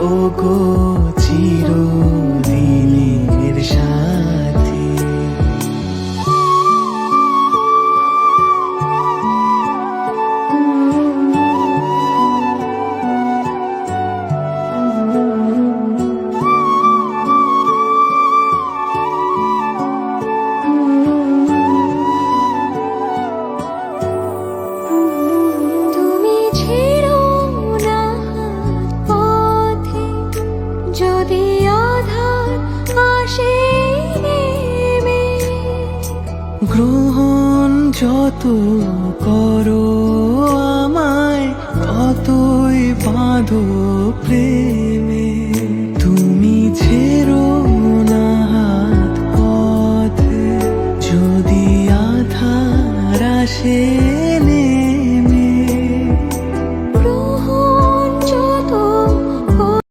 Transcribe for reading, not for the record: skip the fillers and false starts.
ওগো চিরদিনের সাথী। তুমি ছেড়ো না পথে, যদি আধার আসে নেমে। গ্রহণ যত করো